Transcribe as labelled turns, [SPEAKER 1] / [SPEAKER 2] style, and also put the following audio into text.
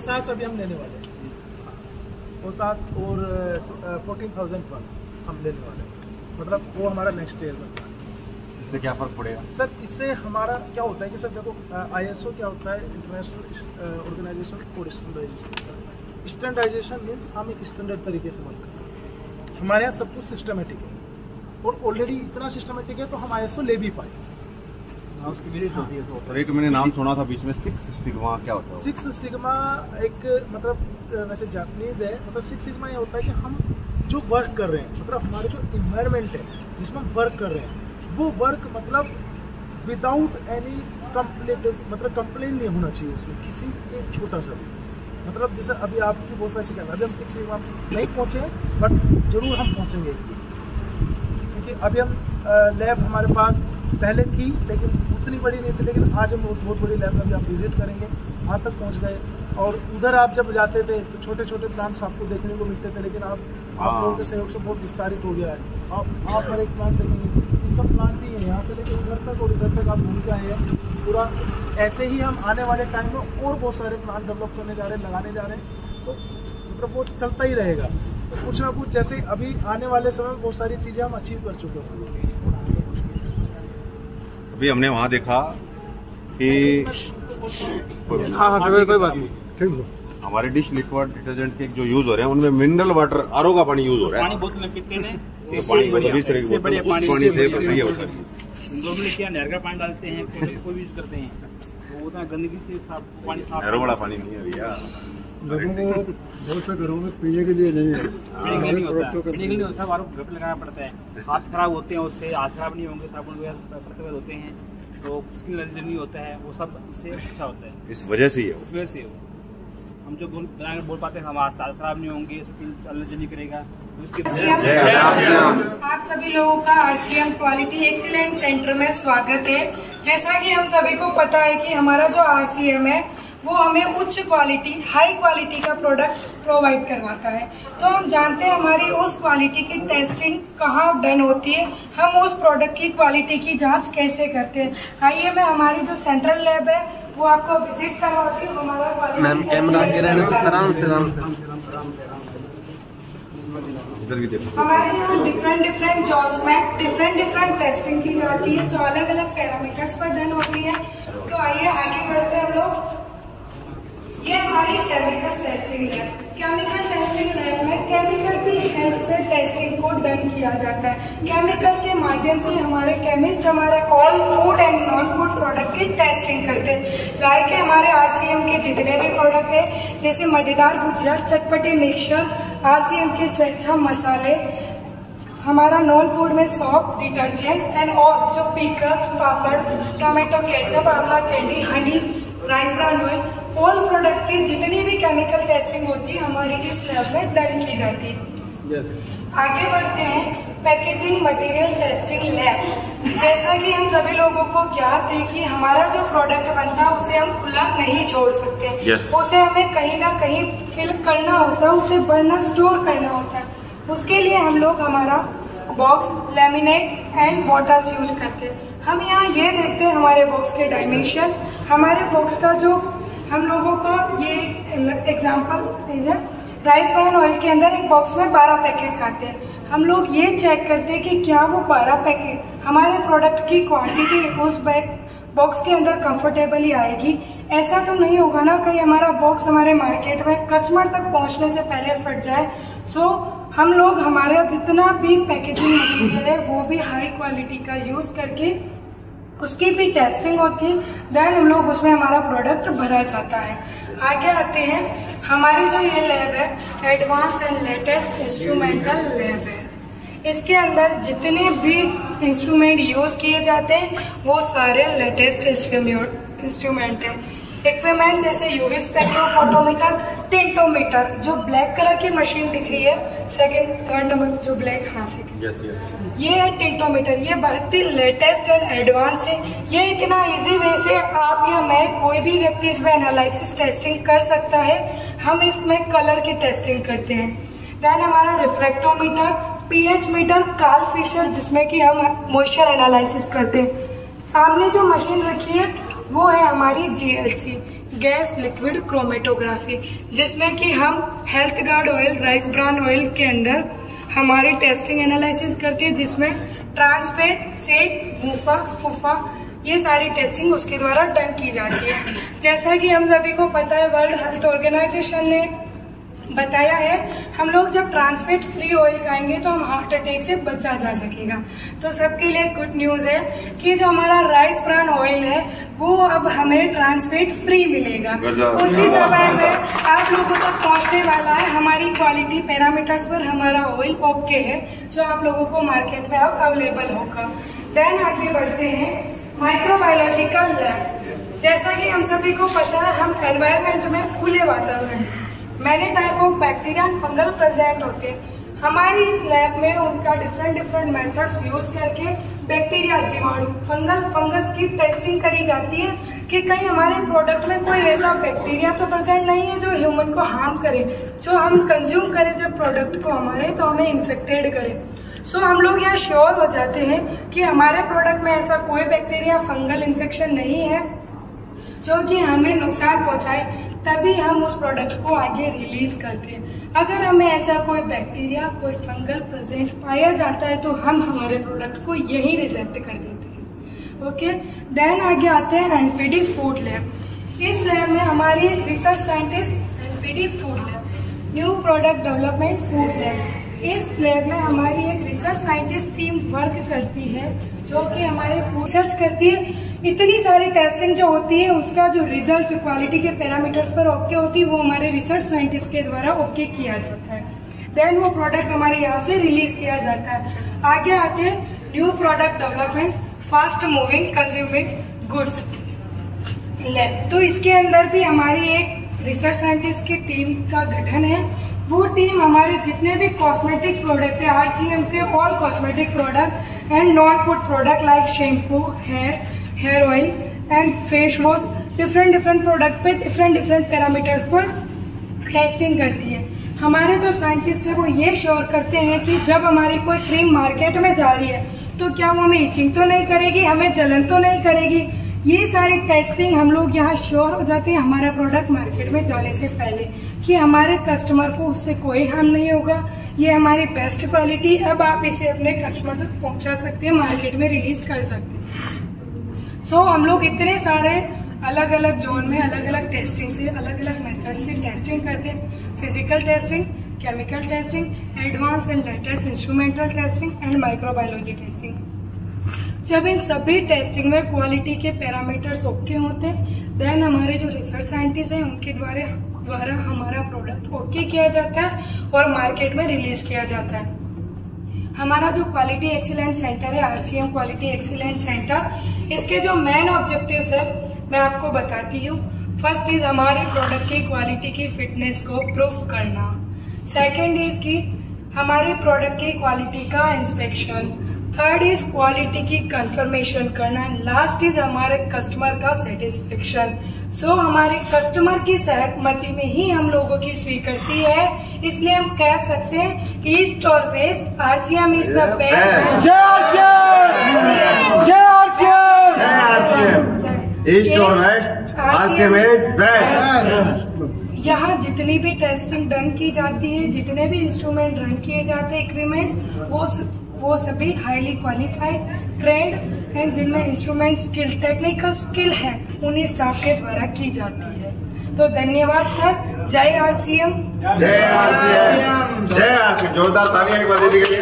[SPEAKER 1] सास अभी हम लेने वाले हैं, वो सास और 14,000 पर हम लेने वाले हैं, मतलब वो हमारा नेक्स्ट ईयर बनता है।
[SPEAKER 2] इससे क्या फर्क पड़ेगा
[SPEAKER 1] सर? इससे हमारा क्या होता है कि सर देखो ISO क्या होता है, international organisation for standardisation. Standardisation means हम एक स्टैंडर्ड तरीके से वर्क करते हैं, हमारे यहाँ सब कुछ सिस्टमेटिक है और ऑलरेडी इतना सिस्टमेटिक है तो हम ISO ले भी पाए।
[SPEAKER 2] उसकी विजिट होती है तो एक मैंने नाम सुना था बीच में 6 सिग्मा, क्या होता है
[SPEAKER 1] 6 सिग्मा? एक मतलब वैसे जापानीज है, मतलब 6 सिग्मा ये होता है कि हम जो वर्क कर रहे हैं, मतलब हमारे जो इन्वायरमेंट है जिसमें हम वर्क कर रहे हैं, वो वर्क मतलब विदाउट एनी कंप्लेंट, मतलब कंप्लेंट नहीं होना चाहिए उसमें किसी एक छोटा सा भी। मतलब जैसे अभी आपकी बहुत सारी शिकायत, अभी हम 6 सिग्मा नहीं पहुँचे बट जरूर हम पहुँचेंगे, क्योंकि अभी हम लैब हमारे पास पहले थी लेकिन उतनी बड़ी नहीं थी, लेकिन आज हम बहुत बड़ी लैब में भी आप विजिट करेंगे, वहाँ तक पहुँच गए। और उधर आप जब जाते थे तो छोटे छोटे प्लांट्स आपको देखने को मिलते थे, लेकिन आप लोगों के सहयोग से बहुत विस्तारित हो गया है। आप हर एक प्लांट देखेंगे, सब प्लांट ही है यहाँ से लेकर उधर तक, और उधर तक आप घूम के आए हैं पूरा। ऐसे ही हम आने वाले टाइम में और बहुत सारे प्लांट डेवलप करने जा रहे हैं, लगाने जा रहे हैं, तो मतलब वो चलता ही रहेगा। तो कुछ ना कुछ जैसे अभी आने वाले समय में बहुत सारी चीज़ें हम अचीव कर चुके हैं।
[SPEAKER 2] अभी हमने वहाँ देखा कि
[SPEAKER 3] कोई बात नहीं,
[SPEAKER 2] हमारे डिश लिक्विड डिटर्जेंट के जो यूज हो रहे हैं उनमें मिनरल वाटर, RO का पानी यूज हो रहा है।
[SPEAKER 3] पानी बोतल में पीते हैं,
[SPEAKER 2] पानी से पानी से बढ़िया होता है।
[SPEAKER 3] नॉर्मली क्या नहर का पानी डालते हैं, कोई भी यूज करते हैं तो उतना गंदगी से साफ पानी, साफ
[SPEAKER 2] नहरों वाला पानी नहीं है भैया,
[SPEAKER 4] लोगों को बहुत से घरों में पीने के लिए नहीं है,
[SPEAKER 3] पीने के लिए सब आरोप घर पे लगाना पड़ता है। हाथ खराब होते हैं, उससे हाथ खराब नहीं होंगे, साबुन वगैरह होते हैं तो स्किन एलर्जी नहीं होता है, वो सब इससे अच्छा होता है।
[SPEAKER 2] इस वजह से ही है,
[SPEAKER 3] इस वजह से हम जो बोल पाते हैं हमारा हाथ खराब नहीं होंगे, स्किन एलर्जी नहीं करेगा।
[SPEAKER 5] आप सभी लोगों का RCM क्वालिटी एक्सीलेंट सेंटर में स्वागत है। जैसा कि हम सभी को पता है कि हमारा जो RCM है वो हमें उच्च क्वालिटी, हाई क्वालिटी का प्रोडक्ट प्रोवाइड करवाता है। तो हम जानते हैं हमारी उस क्वालिटी की टेस्टिंग कहाँ डन होती है, हम उस प्रोडक्ट की क्वालिटी की जांच कैसे करते हैं। आइए मैं हमारी जो सेंट्रल लैब है वो आपको विजिट करवाती हूँ। हमारा
[SPEAKER 3] मैम कैमरा आराम से
[SPEAKER 5] हमारे यहाँ डिफरेंट जॉब्स में डिफरेंट टेस्टिंग की जाती है जो अलग अलग पैरामीटर्स पर डन होती है। तो आइए आगे बढ़ते हैं हम लोग। ये हमारी केमिकल टेस्टिंग है। केमिकल टेस्टिंग लैब में केमिकल की हेल्प से टेस्टिंग को डन किया जाता है। केमिकल के माध्यम से हमारे केमिस्ट हमारे all food and non food product की टेस्टिंग करते हैं। लाइक हमारे RCM के जितने भी प्रोडक्ट है, जैसे मजेदार भुजिया, चटपटे मिक्सचर, RCM के स्वेच्छा मसाले, हमारा नॉन फूड में सॉप, डिटर्जेंट एंड ऑल जो पिकल्स, पापड़, टोमेटो केचप, आंवला candy, Honey, rice bran oil, all product की जितनी भी केमिकल टेस्टिंग होती है हमारी इस लैब में डन की जाती है। आगे बढ़ते हैं पैकेजिंग मटेरियल टेस्टिंग लैब। जैसा कि हम सभी लोगों को ज्ञात है कि हमारा जो प्रोडक्ट बनता है उसे हम खुला नहीं छोड़ सकते, उसे हमें कहीं ना कहीं फिल करना होता है, उसे भरना, स्टोर करना होता है। उसके लिए हम लोग हमारा box, laminate and bottles use करते हैं। हम यहाँ ये देखते हैं हमारे बॉक्स के डायमेंशन, हमारे बॉक्स का जो हम लोगों का ये एग्जाम्पल दीजिए। राइस ब्रान ऑयल के अंदर एक बॉक्स में 12 पैकेट्स आते हैं। हम लोग ये चेक करते हैं कि क्या वो 12 पैकेट हमारे प्रोडक्ट की क्वांटिटी उस बॉक्स के अंदर कंफर्टेबली आएगी। ऐसा तो नहीं होगा ना कहीं हमारा बॉक्स हमारे मार्केट में कस्टमर तक पहुंचने से पहले फट जाए। सो हम लोग हमारा जितना भी पैकेजिंग मटेरियल है वो भी हाई क्वालिटी का यूज करके उसकी भी टेस्टिंग होती है, देन हम लोग उसमें हमारा प्रोडक्ट भरा जाता है। आगे आते हैं, हमारी जो ये लैब है advance and latest instrumental lab है। इसके अंदर जितने भी इंस्ट्रूमेंट यूज किए जाते हैं वो सारे लेटेस्ट इंस्ट्रूमेंट है। इक्विपमेंट जैसे यूवी स्पेक्ट्रोफोटोमीटर, टिंटोमीटर, जो ब्लैक कलर की मशीन दिख रही है, सेकंड थर्ड नंबर जो ब्लैक, हाँ सेकंड, ये है टिंटोमीटर। ये बहुत ही लेटेस्ट एंड एडवांस है। ये इतना इजी वे से आप या मैं कोई भी व्यक्ति इसमें एनालिसिस टेस्टिंग कर सकता है। हम इसमें कलर की टेस्टिंग करते हैं। देन हमारा refractometer, pH meter, Karl Fischer जिसमें कि हम मॉइस्चर एनालिसिस करते हैं। सामने जो मशीन रखी है वो है हमारी GLC। गैस लिक्विड क्रोमेटोग्राफी, जिसमें कि हम health guard oil, rice bran oil के अंदर हमारी टेस्टिंग एनालिसिस करते हैं, जिसमें ट्रांसफेट, सेट, मूफा, फूफा, ये सारी टेस्टिंग उसके द्वारा डन की जाती है। जैसा कि हम सभी को पता है, वर्ल्ड हेल्थ ऑर्गेनाइजेशन ने बताया है, हम लोग जब ट्रांसफेट फ्री ऑयल खाएंगे तो हम हार्ट अटैक से बचा जा सकेगा। तो सबके लिए गुड न्यूज है कि जो हमारा राइस ब्रान ऑयल है वो अब हमें ट्रांसफेट फ्री मिलेगा। कुछ ही समय में आप लोगों तक पहुंचने वाला है। हमारी क्वालिटी पैरामीटर्स पर हमारा ऑयल ओके है, जो आप लोगों को मार्केट में अब अवेलेबल होगा। देन आगे बढ़ते हैं माइक्रोबायोलॉजिकल लैब। जैसा कि हम सभी को पता है, हम एनवायरमेंट में खुले वातावरण, many type of bacteria and fungal present होते हैं। हमारी इस लैब में उनका डिफरेंट मेथड्स यूज करके बैक्टीरिया, जीवाणु, फंगस की टेस्टिंग करी जाती है कि कहीं हमारे प्रोडक्ट में कोई ऐसा बैक्टीरिया तो प्रेजेंट नहीं है जो ह्यूमन को हार्म करे, जो हम कंज्यूम करें जब प्रोडक्ट को हमारे, तो हमें इन्फेक्टेड करे। सो हम लोग यहाँ श्योर हो जाते हैं कि हमारे प्रोडक्ट में ऐसा कोई बैक्टीरिया, फंगल इन्फेक्शन नहीं है जो कि हमें नुकसान पहुंचाए, तभी हम उस प्रोडक्ट को आगे रिलीज करते हैं। अगर हमें ऐसा कोई बैक्टीरिया, कोई फंगल प्रेजेंट पाया जाता है तो हम हमारे प्रोडक्ट को यही रिजेक्ट कर देते हैं। ओके, देन आगे आते हैं एनपीडी फूड लैब। इस लैब में हमारी research scientist, NPD food lab, new product development food lab. इस लैब में हमारी एक रिसर्च साइंटिस्ट टीम वर्क करती है जो कि हमारे फूड रिसर्च करती है। इतनी सारी टेस्टिंग जो होती है उसका जो रिजल्ट, जो क्वालिटी के पैरामीटर्स पर ओके होती है, वो हमारे रिसर्च साइंटिस्ट के द्वारा ओके किया जाता है। देन वो प्रोडक्ट हमारे यहाँ से रिलीज किया जाता है। आगे आते हैं new product development fast moving consuming goods lab. तो इसके अंदर भी हमारी एक रिसर्च साइंटिस्ट की टीम का गठन है। वो टीम हमारे जितने भी कॉस्मेटिक्स प्रोडक्ट है, आरसीएम के all cosmetic product and non food product like shampoo, hair oil and face wash, different product पे डिफरेंट पैरामीटर्स पर टेस्टिंग करती है। हमारे जो साइंटिस्ट है वो ये श्योर करते हैं कि जब हमारी कोई क्रीम मार्केट में जा रही है तो क्या वो हमें इचिंग तो नहीं करेगी, हमें जलन तो नहीं करेगी। ये सारी टेस्टिंग हम लोग यहाँ श्योर हो जाते हैं हमारा प्रोडक्ट मार्केट में जाने से पहले कि हमारे कस्टमर को उससे कोई हार्म नहीं होगा। ये हमारी बेस्ट क्वालिटी, अब आप इसे अपने कस्टमर तक पहुंचा सकते हैं, मार्केट में रिलीज कर सकते हैं। सो हम लोग इतने सारे अलग अलग जोन में अलग अलग टेस्टिंग से, अलग अलग मेथड से टेस्टिंग करते हैं। Physical testing, chemical testing, advance and latest instrumental testing and microbiology testing. जब इन सभी टेस्टिंग में क्वालिटी के पैरामीटर्स ओके होते हैं, देन हमारे जो रिसर्च साइंटिस्ट हैं उनके द्वारा हमारा प्रोडक्ट ओके किया जाता है और मार्केट में रिलीज किया जाता है। हमारा जो क्वालिटी एक्सीलेंस सेंटर है, आरसीएम क्वालिटी एक्सीलेंस सेंटर, इसके जो मेन ऑब्जेक्टिव्स है मैं आपको बताती हूँ। फर्स्ट इज हमारे प्रोडक्ट की क्वालिटी की फिटनेस को प्रूफ करना। सेकेंड इज कि हमारे प्रोडक्ट की क्वालिटी का इंस्पेक्शन। थर्ड इज क्वालिटी की कंफर्मेशन करना। लास्ट इज हमारे कस्टमर का सेटिस्फेक्शन। सो हमारे कस्टमर की सहमति में ही हम लोगों की स्वीकृति है, इसलिए हम कह सकते हैं ईस्ट और west RCM is the best.
[SPEAKER 2] East और वेस्ट आरसीएम इज बेस्ट।
[SPEAKER 5] यहाँ जितनी भी टेस्टिंग डन की जाती है, जितने भी इंस्ट्रूमेंट रन किए जाते हैं, इक्विपमेंट्स, वो सभी हाईली क्वालिफाइड, ट्रेंड एंड जिनमें इंस्ट्रूमेंट स्किल, टेक्निकल स्किल है, उन्हीं स्टाफ के द्वारा की जाती है। तो धन्यवाद सर। जय आरसीएम।
[SPEAKER 2] जय आरसीएम। जय आरसीएम। जोरदार तालियां एक बार दे दीजिए।